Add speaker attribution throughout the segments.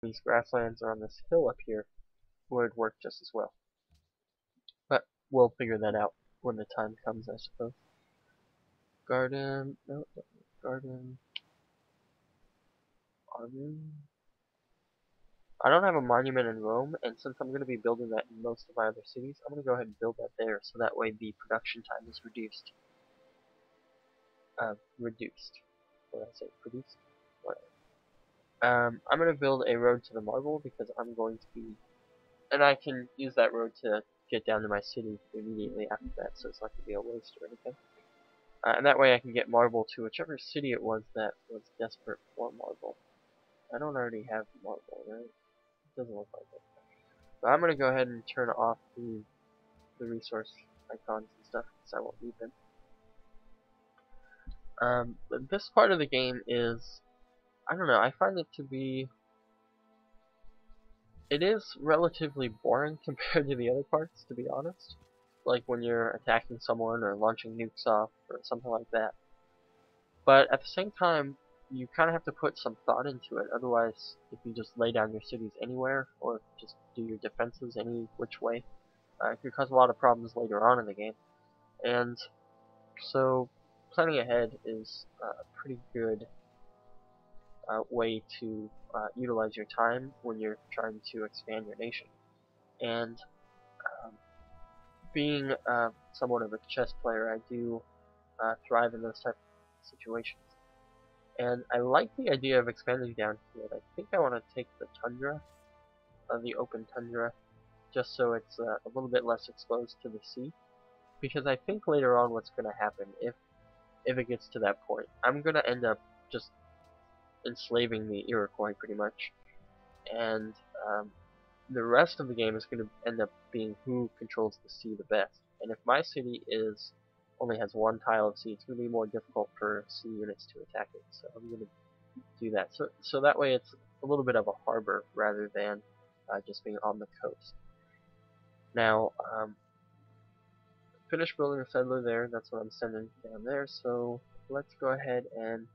Speaker 1: these grasslands are on this hill up here would work just as well. But we'll figure that out when the time comes, I suppose. Garden, no, garden, garden. I don't have a monument in Rome, and since I'm going to be building that in most of my other cities, I'm going to go ahead and build that there, so that way the production time is reduced. Reduced. What did I say? Produced? Whatever. I'm going to build a road to the marble because I'm going to be, and I can use that road to get down to my city immediately after that, so it's not going to be a waste or anything. And that way I can get marble to whichever city it was that was desperate for marble. I don't already have marble, right? It doesn't look like it. But I'm going to go ahead and turn off the resource icons and stuff because I won't need them. But this part of the game is, I don't know, I find it to be, it is relatively boring compared to the other parts, to be honest. Like when you're attacking someone or launching nukes off or something like that. But at the same time, you kind of have to put some thought into it. Otherwise, if you just lay down your cities anywhere or just do your defenses any which way, it could cause a lot of problems later on in the game. And so planning ahead is a pretty good way to utilize your time when you're trying to expand your nation. And being somewhat of a chess player, I do thrive in those type of situations. And I like the idea of expanding down here. I think I want to take the tundra, the open tundra, just so it's a little bit less exposed to the sea. Because I think later on what's going to happen, if it gets to that point, I'm going to end up just enslaving the Iroquois pretty much. And the rest of the game is going to end up being who controls the sea the best. And if my city only has one tile of sea, it's going to be more difficult for sea units to attack it. So I'm going to do that. So that way it's a little bit of a harbor rather than just being on the coast. Now, finish building a settler there. That's what I'm sending down there. So let's go ahead and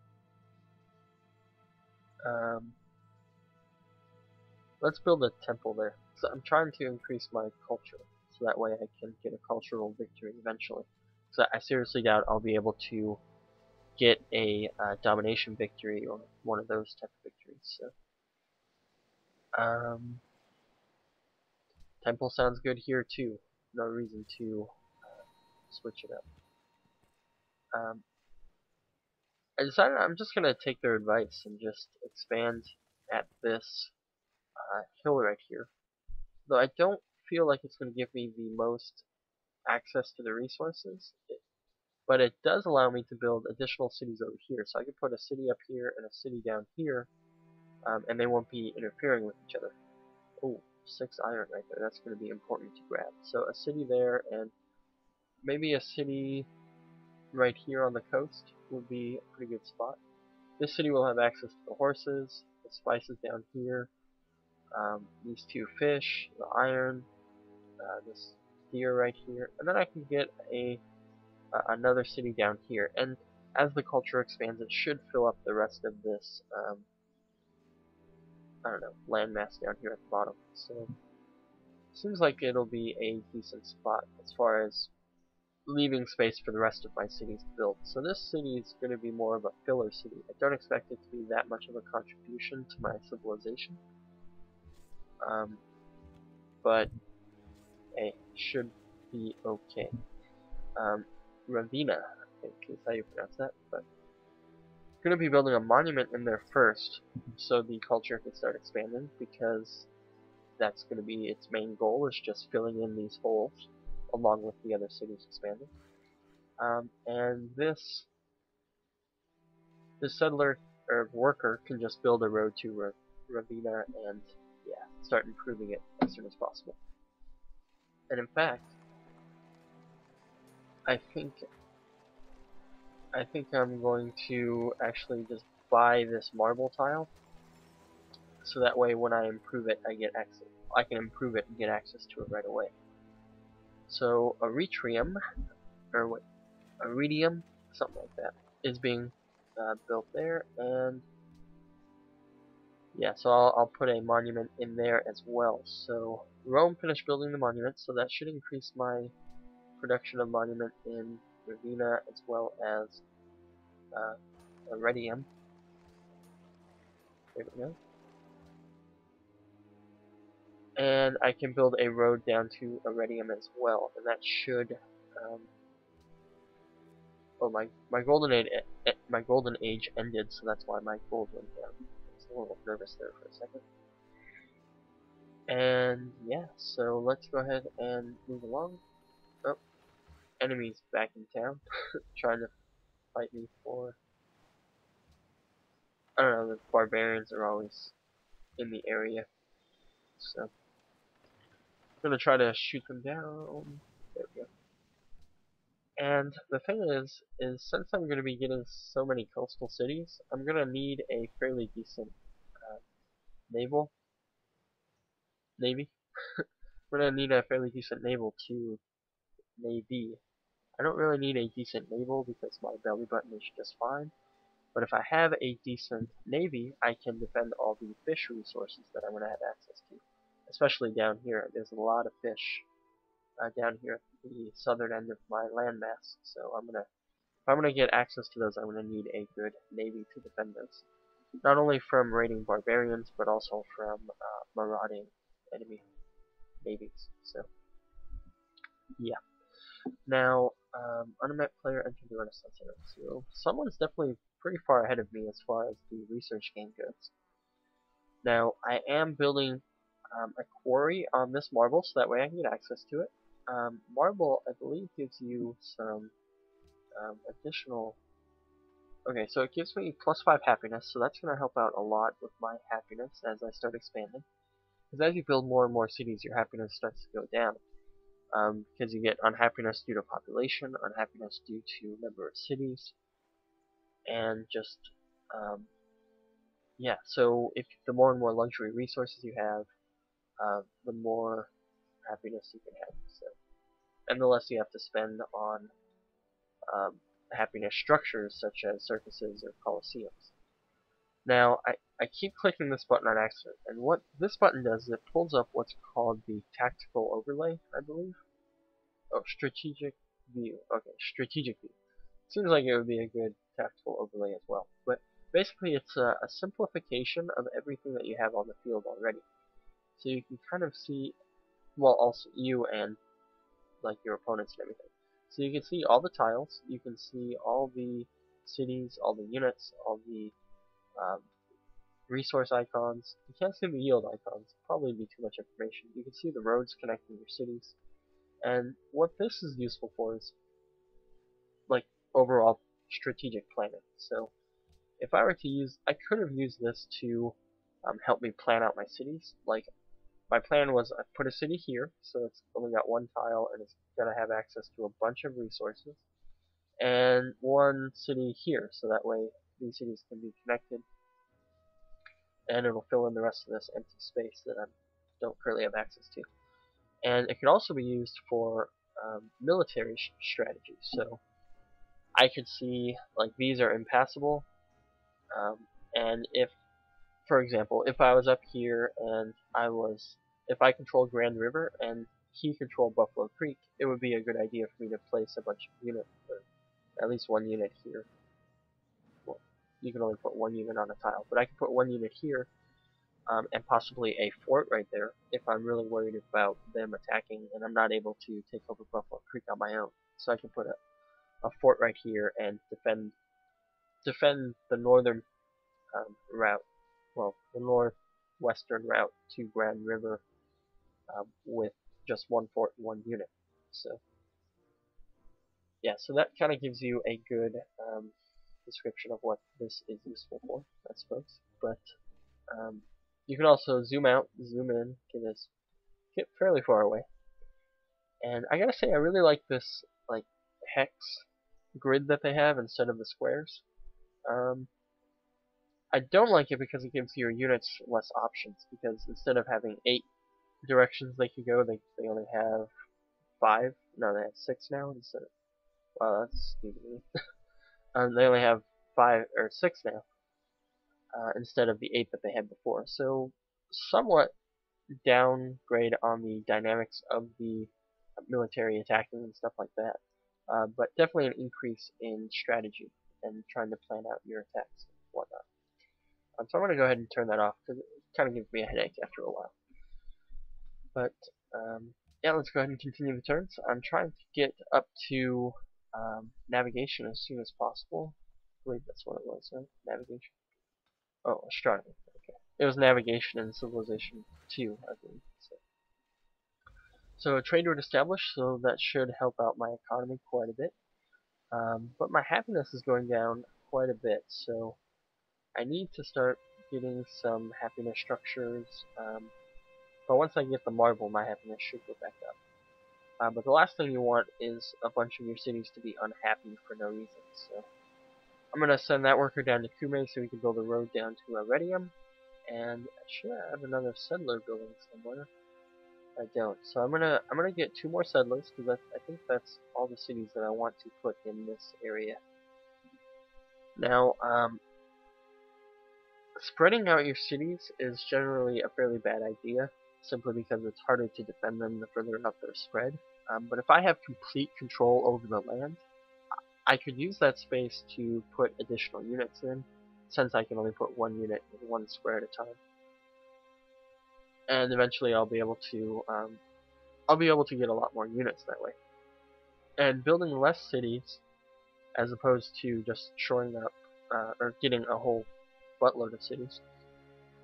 Speaker 1: let's build a temple there. So I'm trying to increase my culture, so that way I can get a cultural victory eventually. So I seriously doubt I'll be able to get a domination victory or one of those type of victories. So, temple sounds good here too. No reason to switch it up. I decided I'm just gonna take their advice and just expand at this hill right here. Though I don't feel like it's going to give me the most access to the resources, but it does allow me to build additional cities over here. So I could put a city up here and a city down here, and they won't be interfering with each other. Oh, 6 iron right there. That's going to be important to grab. So a city there and maybe a city right here on the coast would be a pretty good spot. This city will have access to the horses, the spices down here, these 2 fish, the iron, this deer right here, and then I can get another city down here. And as the culture expands, it should fill up the rest of this, I don't know, landmass down here at the bottom. So seems like it'll be a decent spot as far as leaving space for the rest of my cities to build. So this city is going to be more of a filler city. I don't expect it to be that much of a contribution to my civilization. But hey, should be okay. Ravenna, I think is how you pronounce that, but I'm going to be building a monument in there first, so the culture can start expanding, because that's going to be its main goal, is just filling in these holes, along with the other cities expanding. And this settler, or worker, can just build a road to Ravenna and, yeah, start improving it as soon as possible. And in fact, I think I'm going to actually just buy this marble tile, so that way when I improve it, I can improve it and get access to it right away. So Eretrium, or what, Iridium, something like that, is being built there, and Yeah, so I'll put a monument in there as well. So Rome finished building the monument, so that should increase my production of monument in Ravenna as well as Iridium. There we go. And I can build a road down to Iridium as well, and that should. Oh, my golden age ended, so that's why my gold went down. I was a little nervous there for a second. And yeah, so let's go ahead and move along. Oh, enemies back in town, trying to fight me for. I don't know. The barbarians are always in the area, so I'm gonna try to shoot them down. There we go. And the thing is since I'm gonna be getting so many coastal cities, I'm gonna need a fairly decent uh, naval navy. We're gonna need a fairly decent naval to navy. I don't really need a decent naval because my belly button is just fine. But if I have a decent navy, I can defend all the fish resources that I'm gonna have access to. Especially down here, there's a lot of fish down here at the southern end of my landmass. So if I'm gonna get access to those, I'm gonna need a good navy to defend those. Not only from raiding barbarians, but also from marauding enemy navies. So yeah. Now, unmet player entered the Renaissance era. So someone's definitely pretty far ahead of me as far as the research game goes. Now, I am building a quarry on this marble, so that way I can get access to it. Marble, I believe, gives you some additional. Okay, so it gives me +5 happiness, so that's going to help out a lot with my happiness as I start expanding. Because as you build more and more cities, your happiness starts to go down. Because you get unhappiness due to population, unhappiness due to number of cities, and just yeah. So if the more and more luxury resources you have, the more happiness you can have. So, and the less you have to spend on happiness structures such as circuses or coliseums. Now, I keep clicking this button on accident, and what this button does is it pulls up what's called the tactical overlay, I believe. Oh, strategic view. Okay, strategic view. Seems like it would be a good tactical overlay as well. But basically, it's a simplification of everything that you have on the field already. So you can kind of see, well, also you and like your opponents and everything. So you can see all the tiles. You can see all the cities, all the units, all the resource icons. You can't see the yield icons. Probably be too much information. You can see the roads connecting your cities. And what this is useful for is like overall strategic planning. So if I were to use, I could have used this to help me plan out my cities. Like my plan was I put a city here, so it's only got one tile and it's gonna have access to a bunch of resources, and one city here, so that way these cities can be connected, and it'll fill in the rest of this empty space that I don't currently have access to. And it can also be used for military strategy. So I could see like these are impassable, and if, for example, if I was up here and if I controlled Grand River and he controlled Buffalo Creek, it would be a good idea for me to place a bunch of units, or at least one unit here. Well, you can only put one unit on a tile, but I can put one unit here, and possibly a fort right there if I'm really worried about them attacking and I'm not able to take over Buffalo Creek on my own. So I can put a fort right here and defend the northern route, well, the northwestern route to Grand River with just one fort and one unit. So yeah, so that kind of gives you a good description of what this is useful for, I suppose. But you can also zoom out, zoom in, get fairly far away. And I gotta say, I really like this like hex grid that they have instead of the squares. I don't like it because it gives your units less options, because instead of having 8 directions they could go, they only have 5. No, they have 6 now instead of, wow, that's stupid. They only have 5 or 6 now. instead of the 8 that they had before. So somewhat downgrade on the dynamics of the military attacking and stuff like that. But definitely an increase in strategy and trying to plan out your attacks and whatnot. So I'm going to go ahead and turn that off because it kind of gives me a headache after a while. But yeah, let's go ahead and continue the turns. I'm trying to get up to navigation as soon as possible. I believe that's what it was, right? Navigation. Oh, astronomy. Okay. It was navigation and civilization 2, I believe. So a trade route established, so that should help out my economy quite a bit. But my happiness is going down quite a bit, so I need to start getting some happiness structures. But once I get the marble, my happiness should go back up. But the last thing you want is a bunch of your cities to be unhappy for no reason. So I'm going to send that worker down to Kume so we can build a road down to Arretium. And I should have another settler building somewhere. I don't. So I'm gonna get 2 more settlers because I think that's all the cities that I want to put in this area. Now, spreading out your cities is generally a fairly bad idea, simply because it's harder to defend them the further out they're spread. But if I have complete control over the land, I could use that space to put additional units in, since I can only put 1 unit in 1 square at a time. And eventually I'll be able to get a lot more units that way. And building less cities, as opposed to just shoring up or getting a whole buttload of cities,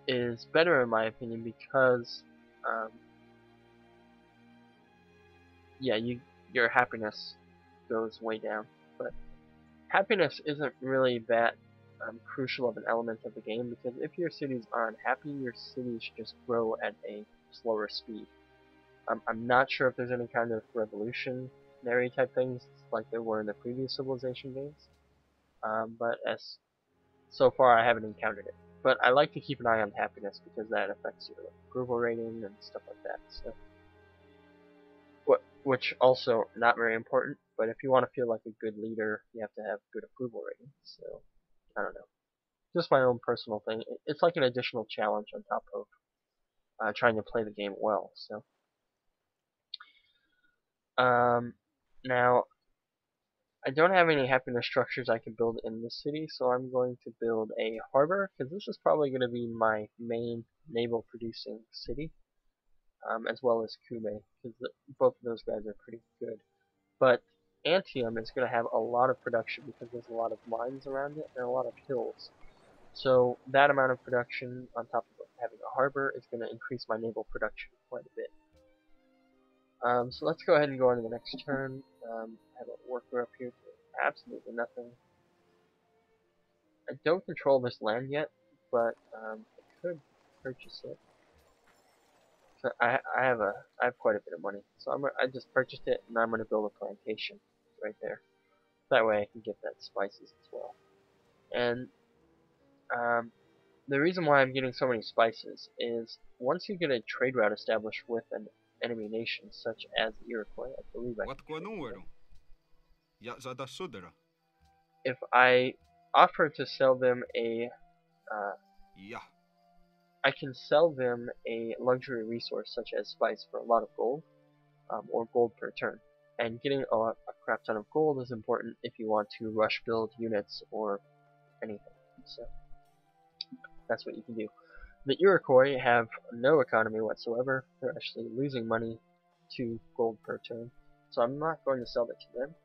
Speaker 1: is better in my opinion because yeah, your happiness goes way down. But happiness isn't really that crucial of an element of the game, because if your cities are unhappy, your cities just grow at a slower speed. I'm not sure if there's any kind of revolutionary type things like there were in the previous Civilization games, but so far I haven't encountered it. But I like to keep an eye on happiness because that affects your approval rating and stuff like that. So, which also not very important, but if you want to feel like a good leader, you have to have good approval rating. So I don't know. Just my own personal thing. It's like an additional challenge on top of trying to play the game well. So, now I don't have any happiness structures I can build in this city, so I'm going to build a harbor because this is probably going to be my main naval producing city, as well as Kume, because both of those guys are pretty good. But Antium is going to have a lot of production because there's a lot of mines around it and a lot of hills. So that amount of production on top of having a harbor is going to increase my naval production quite a bit. So let's go ahead and go on to the next turn. Have a worker up here doing absolutely nothing. I don't control this land yet, but I could purchase it. So I have quite a bit of money, so I just purchased it, and I'm gonna build a plantation right there. That way I can get that spices as well. And the reason why I'm getting so many spices is once you get a trade route established with an enemy nation, such as the Iroquois, I believe I can. If I offer to sell them I can sell them a luxury resource such as spice for a lot of gold, or gold per turn. And getting a crap ton of gold is important if you want to rush build units or anything. So that's what you can do. The Iroquois have no economy whatsoever. They're actually losing money to gold per turn. So I'm not going to sell that to them.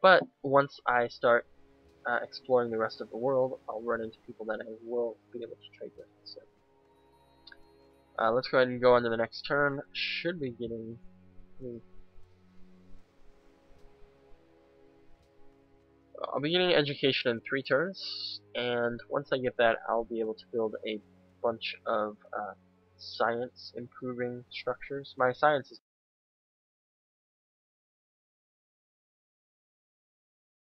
Speaker 1: But once I start exploring the rest of the world, I'll run into people that I will be able to trade with. So let's go ahead and go on to the next turn. Should be getting... I'll be getting education in 3 turns, and once I get that, I'll be able to build a bunch of science improving structures. My science is